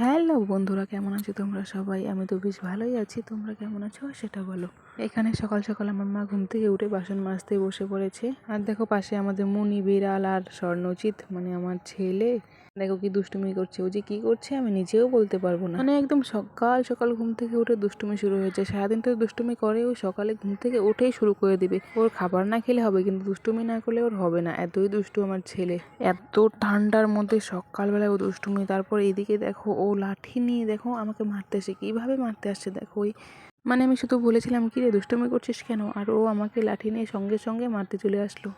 Hello বন্ধুরা, কেমন আছো তোমরা সবাই? আমি তো বেশ ভালোই আছি। তোমরা কেমন আছো সেটা বলো। এখানে সকাল সকাল আমার মা ঘুম থেকে উঠে বাসন মাজতে বসে পড়েছে। আর দেখো পাশে আমাদের মুনি, বিড়াল আর স্বর্ণজিৎ মানে আমার ছেলে দেখো কি দুষ্টুমি করছে। ও যে কি করছে আমি নিজেও বলতে পারবো না। মানে একদম সকাল সকাল ঘুম থেকে উঠে দুষ্টুমি শুরু হয়েছে। সারাদিন তো দুষ্টুমি করে, ও সকালে ঘুম থেকে উঠেই শুরু করে দিবে। ওর খাবার না খেলে হবে, কিন্তু দুষ্টুমি না করলে ওর হবে না। এতই দুষ্টু আমার ছেলে। এত ঠান্ডার মধ্যে সকালবেলায় ও দুষ্টুমি। তারপর এদিকে দেখো ও লাঠি নিয়ে দেখো আমাকে মারতে আসে। কিভাবে মারতে আসছে দেখো। ওই মানে আমি শুধু বলেছিলাম কি রে দুষ্টুমি করছিস কেন, আর ও আমাকে লাঠি নিয়ে সঙ্গে সঙ্গে মারতে চলে আসলো।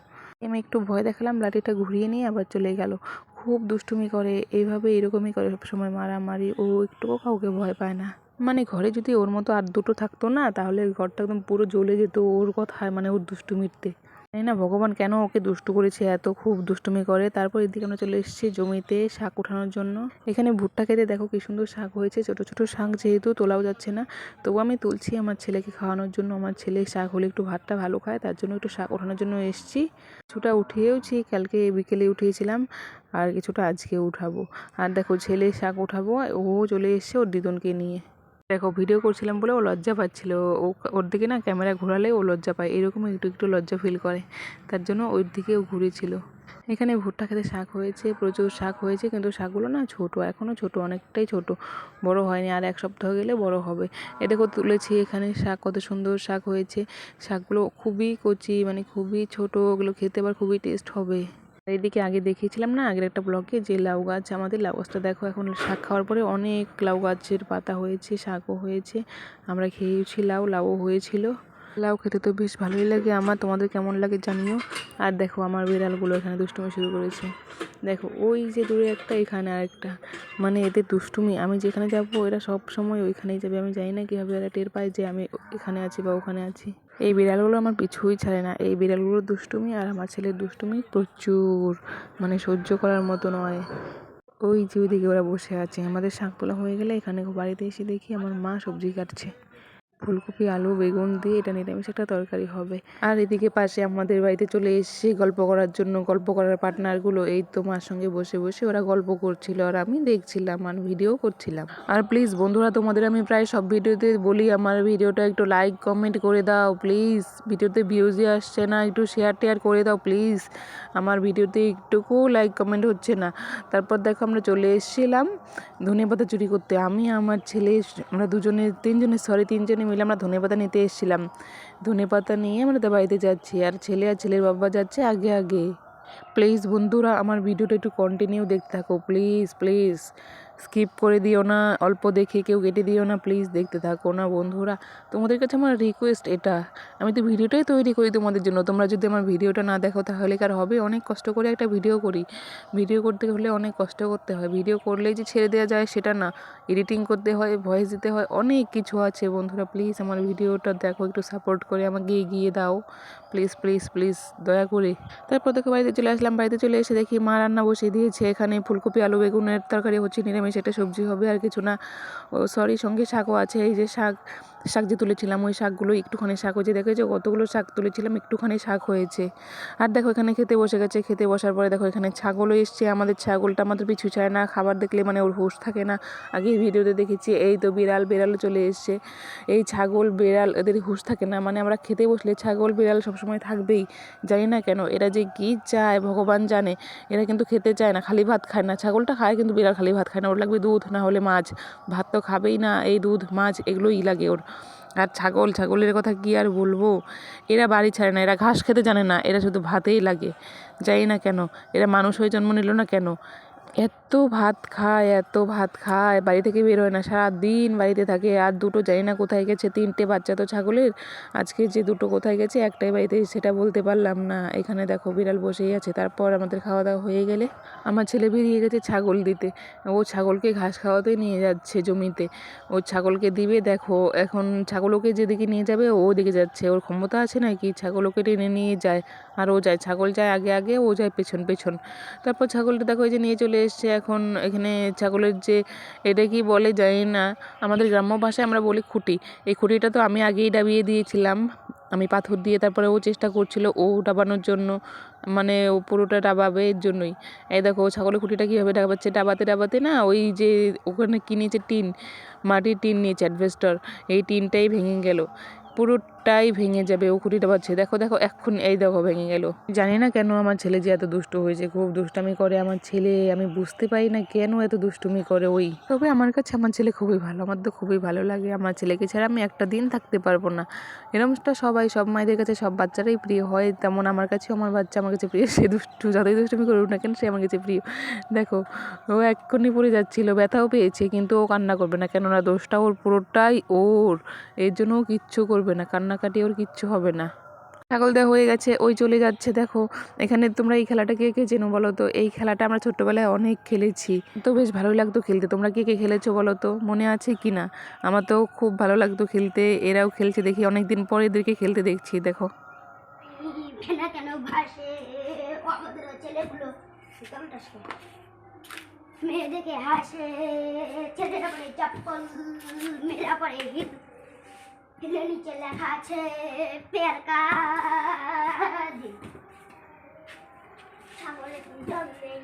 আমি একটু ভয় দেখালাম, লাঠিটা ঘুরিয়ে নিয়ে আবার চলে গেল। খুব দুষ্টুমি করে, এইভাবে এরকমই করে সবসময় মারামারি। ও একটুও কাউকে ভয় পায় না। মানে ঘরে যদি ওর মতো আর দুটো থাকতো না, তাহলে ঘরটা একদম পুরো জ্বলে যেত ওর কথায়, মানে ওর দুষ্টুমিতে। জানি না ভগবান কেন ওকে দুষ্টু করেছে, এত খুব দুষ্টুমি করে। তারপর এদিকে আমরা চলে এসেছি জমিতে শাক উঠানোর জন্য। এখানে ভুট্টা খেতে দেখো কি সুন্দর শাক হয়েছে। ছোট ছোট শাক যেহেতু তোলাও যাচ্ছে না, তবু আমি তুলছি আমার ছেলেকে খাওয়ানোর জন্য। আমার ছেলে শাক হলে একটু ভাতটা ভালো খায়, তার জন্য একটু শাক ওঠানোর জন্য এসেছি। কিছুটা উঠিয়েওছি, কালকে বিকেলে উঠিয়েছিলাম, আর কিছুটা আজকে উঠাবো। আর দেখো ছেলে শাক উঠাবো, ও চলে এসছে ওর দিদনকে নিয়ে। দেখো ভিডিও করছিলাম বলে ও লজ্জা পাচ্ছিল। ওর দিকে না ক্যামেরা ঘোরালে ও লজ্জা পায়, এরকম একটু একটু লজ্জা ফিল করে, তার জন্য ওই দিকেও ঘুরেছিল। এখানে ভুট্টা খেতে শাক হয়েছে, প্রচুর শাক হয়েছে, কিন্তু শাকগুলো না ছোট, এখনও ছোট, অনেকটাই ছোট, বড় হয়নি। আর এক সপ্তাহ গেলে বড় হবে। এ দেখো তুলেছি এখানে শাক, কত সুন্দর শাক হয়েছে। শাকগুলো খুবই কচি, মানে খুবই ছোট, ওগুলো খেতে আবার খুবই টেস্ট হবে। এইদিকে আগে দেখিয়েছিলাম না আগের একটা ব্লগে, যে লাউ গাছ, আমাদের লাউ গাছটা দেখো এখন শাক খাওয়ার পরে অনেক লাউ গাছের পাতা হয়েছে, শাকও হয়েছে। আমরা খেয়েছি লাউও হয়েছিল। লাউ খেতে তো বেশ ভালোই লাগে আমার, তোমাদের কেমন লাগে জানিও। আর দেখো আমার বিড়ালগুলো এখানে দুষ্টুমি শুরু করেছে। দেখো ওই যে দূরে একটা, এখানে আরেকটা, মানে এদের দুষ্টুমি। আমি যেখানে যাবো এরা সব সময় ওইখানেই যাবে। আমি জানি না কীভাবে এরা টের পায় যে আমি এখানে আছি বা ওখানে আছি। এই বিড়ালগুলো আমার পিছুই ছাড়ে না। এই বিড়ালগুলোর দুষ্টুমি আর আমার ছেলের দুষ্টুমি প্রচুর, মানে সহ্য করার মতো নয়। ওই যে ওইদিকে ওরা বসে আছে। আমাদের শাক তোলা হয়ে গেলে এখানে বাড়িতে এসে দেখি আমার মা সবজি কাটছে। ফুলকপি, আলু, বেগুন দিয়ে এটা নিরামিষ একটা তরকারি হবে। আর এদিকে পাশে আমাদের বাড়িতে চলে এসেছি গল্প করার জন্য। গল্প করার পার্টনারগুলো এই তো মার সঙ্গে বসে বসে ওরা গল্প করছিল, আর আমি দেখছিলাম আর ভিডিও করছিলাম। আর প্লিজ বন্ধুরা, তোমাদের আমি প্রায় সব ভিডিওতে বলি আমার ভিডিওটা একটু লাইক কমেন্ট করে দাও প্লিজ। ভিডিওতে ভিউজই আসছে না, একটু শেয়ার করে দাও প্লিজ। আমার ভিডিওতে একটুকু লাইক কমেন্ট হচ্ছে না। তারপর দেখো আমরা চলে এসেছিলাম ধনেপাতা চুরি করতে। আমি আমার ছেলে, আমরা তিনজনে মিলে আমরা ধনেপাতা নিতে এসেছিলাম। ধনেপাতা নিয়ে আমরা তো বাড়িতে যাচ্ছি, আর ছেলে আর ছেলের বাবা যাচ্ছে আগে আগে। প্লিজ বন্ধুরা আমার ভিডিওটা একটু কন্টিনিউ দেখতে থাকো প্লিজ প্লিজ। স্কিপ করে দিও না, অল্প দেখে কেউ কেটে দিও না, প্লিজ দেখতে থাকো না বন্ধুরা। তোমাদের কাছে আমার রিকোয়েস্ট এটা। আমি তো ভিডিওটাই তৈরি করি তোমাদের জন্য, তোমরা যদি আমার ভিডিওটা না দেখো তাহলে কার হবে? অনেক কষ্ট করে একটা ভিডিও করি। ভিডিও করতে হলে অনেক কষ্ট করতে হয়। ভিডিও করলেই যে ছেড়ে দেওয়া যায় সেটা না, এডিটিং করতে হয়, ভয়েস দিতে হয়, অনেক কিছু আছে। বন্ধুরা প্লিজ আমার ভিডিওটা দেখো, একটু সাপোর্ট করে আমাকে এগিয়ে দাও প্লিজ প্লিজ প্লিজ, দয়া করে। তারপর দেখো বাড়িতে চলে আসলাম। বাড়িতে চলে এসে দেখি মা রান্না বসিয়ে দিয়েছে। এখানে ফুলকপি, আলু, বেগুনের তরকারি হচ্ছে, নিরামিষ একটা সবজি হবে, আর কিছু না। ও সরি, সঙ্গে শাকও আছে। এই যে শাক যে তুলেছিলাম ওই শাকগুলো একটুখানি শাক হয়েছে। দেখো যে কতগুলো শাক তুলেছিলাম, একটুখানি শাক হয়েছে। আর দেখো এখানে খেতে বসে গেছে। খেতে বসার পরে দেখো এখানে ছাগলও এসছে। আমাদের ছাগলটা আমাদের পিছু ছাড়ে না, খাবার দেখলে মানে ওর হুঁশ থাকে না। আগে ভিডিওতে দেখেছি। এই তো বিড়ালও চলে এসছে। এই ছাগল বিড়াল এদের হুঁশ থাকে না, মানে আমরা খেতে বসলে ছাগল বিড়াল সবসময় থাকবেই। জানি না কেন এরা যে কী চায় ভগবান জানে। এরা কিন্তু খেতে চায় না, খালি ভাত খায় না। ছাগলটা খায় কিন্তু বিড়াল খালি ভাত খায় না, ওর লাগবে দুধ না হলে মাছ। ভাত তো খাবেই না, এই দুধ মাছ এগুলোই লাগে ওর। আর ছাগলের কথা কি আর বলবো, এরা বাড়ি ছাড়ে না, এরা ঘাস খেতে জানে না, এরা শুধু ভাতেই লাগে। জানি না কেন এরা মানুষ হয়ে জন্ম নিল না কেন। এত ভাত খায়, বাড়ি থেকে বের হয় না, সারাদিন বাড়িতে থাকে। আর দুটো জানি না কোথায় গেছে, 3টে বাচ্চা তো ছাগলের। আজকে যে দুটো কোথায় গেছে, একটাই বাড়িতে, সেটা বলতে পারলাম না। এখানে দেখো বিড়াল বসেই আছে। তারপর আমাদের খাওয়া দাওয়া হয়ে গেলে আমার ছেলে বেরিয়ে গেছে ছাগল দিতে। ও ছাগলকে ঘাস খাওয়াতে নিয়ে যাচ্ছে জমিতে। ও ছাগলকে দিবে, দেখো এখন ছাগলকে যেদিকে নিয়ে যাবে ও ওদিকে যাচ্ছে। ওর ক্ষমতা আছে নাকি, ছাগলকে টেনে নিয়ে যায়। আর ও যায়, ছাগল যায় আগে আগে, ও যায় পেছন পেছন। তারপর ছাগলটা দেখো এই যে নিয়ে চলে এসছে। এখন এখানে ছাগলের যে এটা কি বলে জানি না, আমাদের গ্রাম্য ভাষায় আমরা বলি খুঁটি। এই খুঁটিটা তো আমি আগেই ডাবিয়ে দিয়েছিলাম। আমি পাথর দিয়ে, তারপরে ও চেষ্টা করছিল ও ডাবানোর জন্য, মানে ও পুরোটা ডাবাবে এর জন্যই। এই দেখো ও ছাগলের খুঁটিটা কীভাবে ডাবাচ্ছে, ডাবাতে ডাবাতে না ওই যে ওখানে কী নিয়েছে টিন, মাটির টিন নিয়েছে অ্যাডভেস্টার, এই টিনটাই ভেঙে গেল, পুরোটাই ভেঙে যাবে। ও খুঁটিটা পাচ্ছে, দেখো দেখো এখন এই দেখো ভেঙে গেল। জানি না কেন আমার ছেলে যে এত দুষ্ট হয়েছে, খুব দুষ্টামি করে আমার ছেলে, আমি বুঝতে পারি না কেন এত দুষ্টুমি করে ওই। তবে আমার কাছে আমার ছেলে খুবই ভালো, আমার তো খুবই ভালো লাগে। আমার ছেলেকে ছাড়া আমি একটা দিন থাকতে পারবো না। এরকমটা সবাই, সব মায়েদের কাছে সব বাচ্চারাই প্রিয় হয়, তেমন আমার কাছেও আমার বাচ্চা আমার কাছে প্রিয়। সে দুষ্টু, যতই দুষ্টুমি করুক না কেন সে আমার কাছে প্রিয়। দেখো ও এক্ষুনি পড়ে যাচ্ছিলো, ব্যথাও পেয়েছে, কিন্তু ও কান্না করবে না, কেননা দোষটা ওর পুরোটাই ওর, এর জন্য ও কিচ্ছু করবে না, কান্নাকাটি ওর কিচ্ছু হবে না। ছাগল দেওয়া হয়ে গেছে, ওই চলে যাচ্ছে। দেখো এখানে তোমরা এই খেলাটা কে কে চেনো বলো তো? এই খেলাটা আমরা ছোট্টবেলায় অনেক খেলেছি, তো বেশ ভালোই লাগতো খেলতে। তোমরা কে কে খেলেছো বলো তো, মনে আছে কি না? আমার তো খুব ভালো লাগতো খেলতে, এরাও খেলছে দেখি, অনেকদিন পরে এদেরকে খেলতে দেখছি। দেখো কেন ভাসে আমাদের ছেলেগুলো, মেয়ে দেখে হাসে, ছেলেরা পরে চপ্পল, মেয়েরা পরে হিল, হিলের নিচে লেখা আছে পেয়ার কাজ। ছাগলের জল নেই,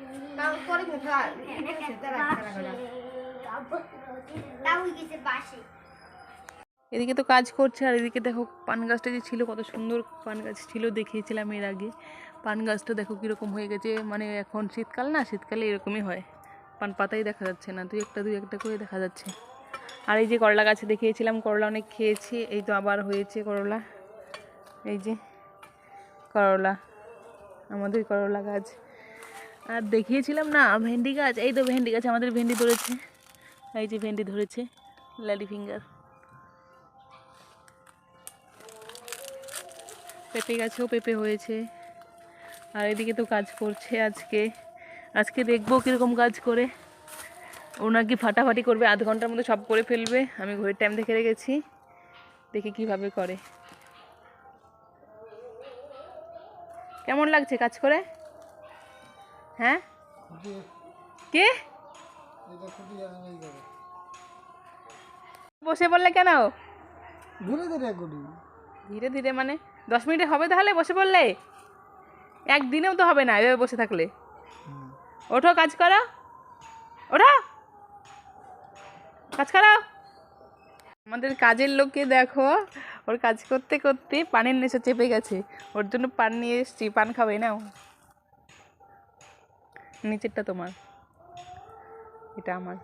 তাও গেছে বাসে। এদিকে তো কাজ করছে, আর এদিকে দেখো পান গাছটা যে ছিল, কত সুন্দর পান গাছ ছিল, দেখিয়েছিলাম এর আগে। পান গাছটা দেখো কীরকম হয়ে গেছে, মানে এখন শীতকাল না, শীতকালে এরকমই হয়, পান পাতাই দেখা যাচ্ছে না, দুই একটা করে দেখা যাচ্ছে। আর এই যে করলা গাছে দেখিয়েছিলাম, করলা অনেক খেয়েছি, এই তো আবার হয়েছে করলা, এই যে করলা, আমাদের করলা গাছ। আর দেখিয়েছিলাম না ভেন্ডি গাছ, এই তো ভেন্ডি গাছ, আমাদের ভেন্ডি ধরেছে, এই যে ভেন্ডি ধরেছে, লেডি ফিঙ্গার। পেঁপে গাছেও পেঁপে হয়েছে। আর এদিকে তো কাজ করছে আজকে দেখবো কীরকম কাজ করে। ও নাকি ফাটাফাটি করবে, আধ ঘন্টার মধ্যে সব করে ফেলবে, আমি ঘড়ির টাইম দেখে রেখেছি, দেখি কিভাবে করে। কেমন লাগছে কাজ করে? হ্যাঁ কে বসে বললে কেন? ধীরে ধীরে মানে 10 মিনিটে হবে তাহলে বসে পড়লে? একদিনেও তো হবে না এভাবে বসে থাকলে। ওঠো কাজ করো, ওঠো কাজ করো। আমাদের কাজের লোককে দেখো, ওর কাজ করতে করতে পানের নেশা চেপে গেছে, ওর জন্য পান নিয়ে এসছি, পান খাবে নাও। নিচেরটা তোমার, এটা আমার।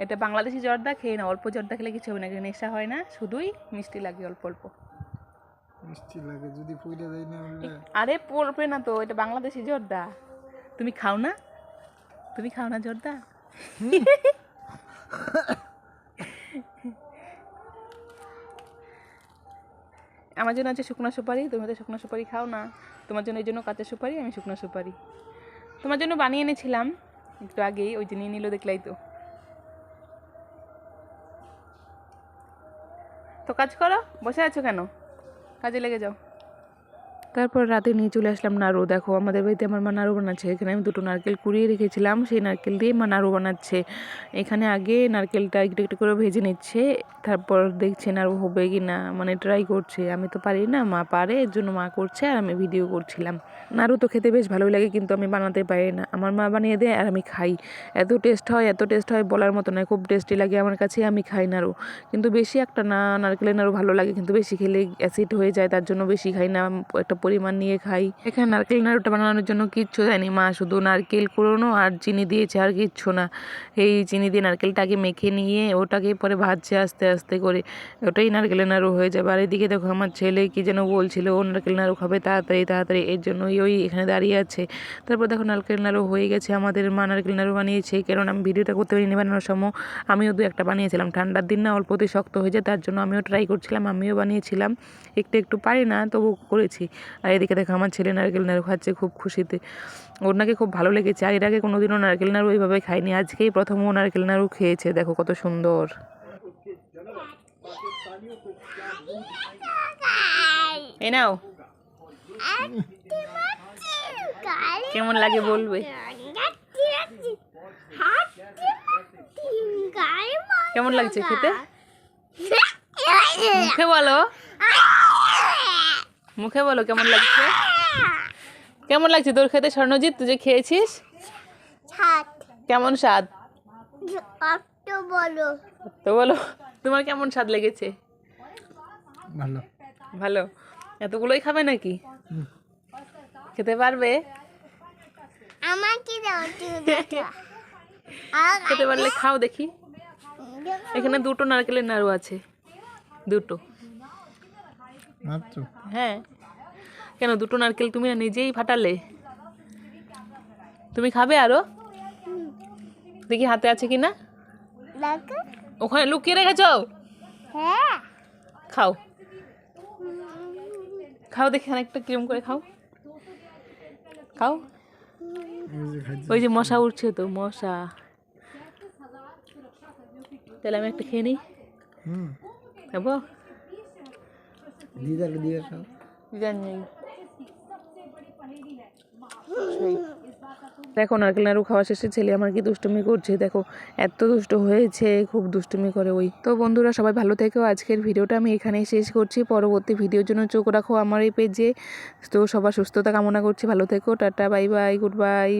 এটা বাংলাদেশি জর্দা, খেয়ে না, অল্প জর্দা খেলে কিছু হবে না, নেশা হয় না, শুধুই মিষ্টি লাগে অল্প অল্প। মিষ্টি লাগে যদি পড়ে যায় না? আরে পড়বে না তো, এটা বাংলাদেশি জর্দা। তুমি খাও না? তুমি খাও না জর্দা? আমার জন্য আছে শুকনো সুপারি, তুমি তো শুকনো সুপারি খাও না, তোমার জন্য এই জন্য কাঁচা সুপারি, আমি শুকনো সুপারি তোমার জন্য বানিয়ে এনেছিলাম একটু আগেই, ওই যে নিয়ে নিল, দেখলাই তো। তো কাজ করো, বসে আছো কেন? কাজে লেগে যাও। তারপর রাতে নিয়ে চলে আসলাম নাড়ু। দেখো আমাদের বাড়িতে আমার মা নাড়ু বানাচ্ছে, এখানে আমি 2টো নারকেল কুড়িয়ে রেখেছিলাম, সেই নারকেল দিয়ে মা নাড়ু বানাচ্ছে। এখানে আগে নারকেলটা একটু একটু করে ভেজে নিচ্ছে, তারপর দেখছে নাড়ু হবে কি না, মানে ট্রাই করছে। আমি তো পারি না, মা পারে, এর জন্য মা করছে আর আমি ভিডিও করছিলাম। নাড়ু তো খেতে বেশ ভালোই লাগে, কিন্তু আমি বানাতে পারি না, আমার মা বানিয়ে দেয় আর আমি খাই। এত টেস্ট হয় বলার মতো নয়, খুব টেস্টি লাগে আমার কাছে, আমি খাই নাড়ু। কিন্তু বেশি একটা না, নারকেলের নাড়ু ভালো লাগে, কিন্তু বেশি খেলে অ্যাসিড হয়ে যায়, তার জন্য বেশি খাই না, একটা পরিমাণ নিয়ে খাই। এখানে নারকেল নাড়ুটা বানানোর জন্য কিচ্ছু দেয়নি মা, শুধু নারকেল কুড়োনো আর চিনি দিয়েছে, আর কিচ্ছু না। এই চিনি দিয়ে নারকেলটাকে মেখে নিয়ে ওটাকে পরে ভাজছে আস্তে আস্তে করে, ওটাই নারকেলের নাড়ু হয়ে যাবে। আর এদিকে দেখো আমার ছেলে কি যেন বলছিল, ও নারকেল নাড়ু খাবে তাড়াতাড়ি তাড়াতাড়ি, এর জন্যই ওই এখানে দাঁড়িয়ে আছে। তারপর দেখো নারকেল নাড়ু হয়ে গেছে, আমাদের মা নারকেল নাড়ু বানিয়েছে, কারণ আমি ভিডিওটা করতে পারিনি বানানোর সময়, আমিও 2-1টা বানিয়েছিলাম। ঠান্ডার দিন না, অল্পতেই শক্ত হয়ে যায়, তার জন্য আমিও ট্রাই করছিলাম, আমিও বানিয়েছিলাম, একটু একটু পারি না তবু করেছি। আর এদিকে দেখো আমার ছেলে নারকেল নাড়ু খাচ্ছে খুব খুশিতে, ওর নাকি খুব ভালো লেগেছে। আর এর আগে কোনোদিনও নারকেল নাড়ু এইভাবে খায়নি, আজকেই প্রথম ও নারকেল নাড়ু খেয়েছে, দেখো কত সুন্দর। এই নাও, কেমন লাগে বলবে? কেমন লাগছে খেতে? মুখে বলো। মুখে বলো কেমন লাগছে? কেমন লাগছে তোর খেতে স্বর্ণজিৎ? তুই যে খেয়েছিস ছাদ কেমন স্বাদ? অত বলো তো বলো তোমার কেমন স্বাদ লেগেছে? ভালো। ভালো। এতগুলোই খাবে নাকি? খেতে পারবে? আমাকে দাও খেতে পারলে খাও দেখি। এখানে দুটো নারকেলের নাড়ু আছে, দুটো। মাত্র হ্যাঁ, কেন দুটো নারকেল তুমি না নিজেই ফাটালে? তুমি খাবে আরো? দেখি হাতে আছে কি না। ওখানে লুকিয়ে রেখেছ? হ্যাঁ খাও খাও দেখি অনেকটা কিরম করে খাও। খাও। ওই যে মশা উঠছে তো, মশা। তাহলে আমি একটা খেয়ে নিই। খাবো? দিদাকে দিয়ে খাও। জানি। দেখো নারকেল নাড়ু খাওয়া শেষে ছেলে আমার কি দুষ্টুমি করছে, দেখো এত দুষ্ট হয়েছে, খুব দুষ্টুমি করে ওই। তো বন্ধুরা সবাই ভালো থেকো, আজকের ভিডিওটা আমি এখানেই শেষ করছি। পরবর্তী ভিডিওর জন্য চোখ রাখো আমার এই পেজে। তো সবার সুস্থতা কামনা করছি, ভালো থেকো, tata, bye bye, good bye.